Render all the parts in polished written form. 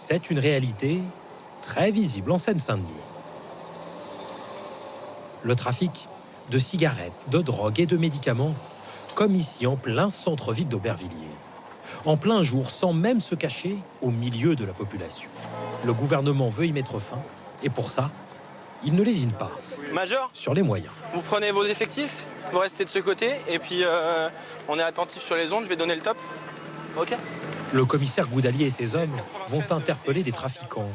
C'est une réalité très visible en Seine-Saint-Denis. Le trafic de cigarettes, de drogues et de médicaments, comme ici en plein centre-ville d'Aubervilliers. En plein jour, sans même se cacher au milieu de la population. Le gouvernement veut y mettre fin, et pour ça, il ne lésine pas. Major, sur les moyens. vous prenez vos effectifs, vous restez de ce côté, et puis on est attentif sur les ondes, je vais donner le top. Ok. Le commissaire Goudalier et ses hommes vont interpeller des trafiquants,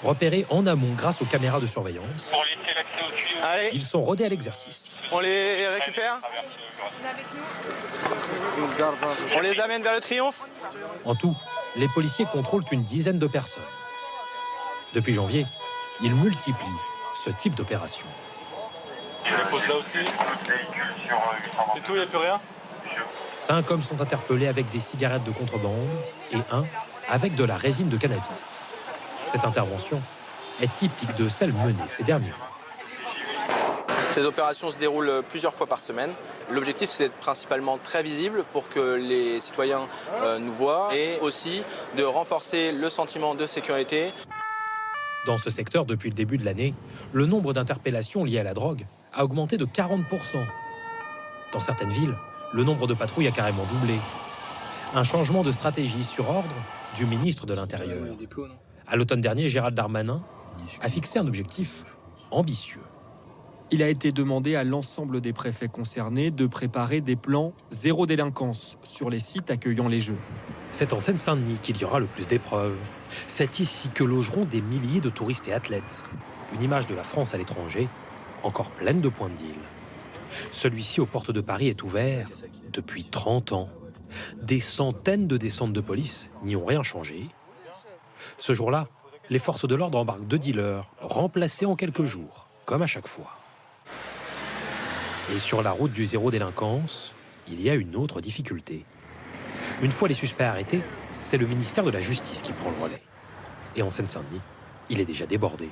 repérés en amont grâce aux caméras de surveillance. Allez, Ils sont rodés à l'exercice. on les récupère. On les amène vers le Triomphe. En tout, les policiers contrôlent une dizaine de personnes. Depuis janvier, ils multiplient ce type d'opération. Je les pose là aussi. C'est tout, il n'y a plus rien? 5 hommes sont interpellés avec des cigarettes de contrebande et 1 avec de la résine de cannabis. Cette intervention est typique de celle menée ces derniers mois. Ces opérations se déroulent plusieurs fois par semaine. L'objectif, c'est d'être principalement très visible pour que les citoyens nous voient et aussi de renforcer le sentiment de sécurité. Dans ce secteur, depuis le début de l'année, le nombre d'interpellations liées à la drogue a augmenté de 40%. Dans certaines villes, le nombre de patrouilles a carrément doublé. Un changement de stratégie sur ordre du ministre de l'Intérieur. À l'automne dernier, Gérald Darmanin a fixé un objectif ambitieux. Il a été demandé à l'ensemble des préfets concernés de préparer des plans zéro délinquance sur les sites accueillant les Jeux. C'est en Seine-Saint-Denis qu'il y aura le plus d'épreuves. C'est ici que logeront des milliers de touristes et athlètes. Une image de la France à l'étranger, encore pleine de points de deal. Celui-ci aux portes de Paris est ouvert depuis 30 ans. Des centaines de descentes de police n'y ont rien changé. Ce jour-là, les forces de l'ordre embarquent 2 dealers, remplacés en quelques jours, comme à chaque fois. Et sur la route du zéro délinquance, il y a une autre difficulté. Une fois les suspects arrêtés, c'est le ministère de la Justice qui prend le relais. Et en Seine-Saint-Denis, il est déjà débordé.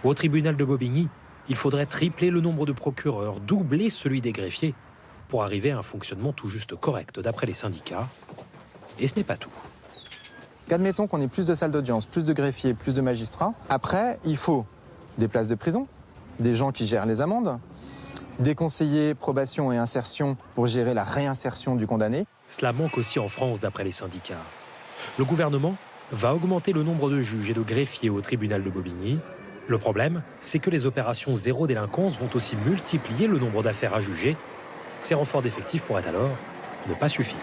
Au tribunal de Bobigny, il faudrait tripler le nombre de procureurs, doubler celui des greffiers, pour arriver à un fonctionnement tout juste correct d'après les syndicats. Et ce n'est pas tout. Admettons qu'on ait plus de salles d'audience, plus de greffiers, plus de magistrats. Après, il faut des places de prison, des gens qui gèrent les amendes, des conseillers probation et insertion pour gérer la réinsertion du condamné. Cela manque aussi en France d'après les syndicats. Le gouvernement va augmenter le nombre de juges et de greffiers au tribunal de Bobigny. Le problème, c'est que les opérations zéro délinquance vont aussi multiplier le nombre d'affaires à juger. Ces renforts d'effectifs pourraient alors ne pas suffire.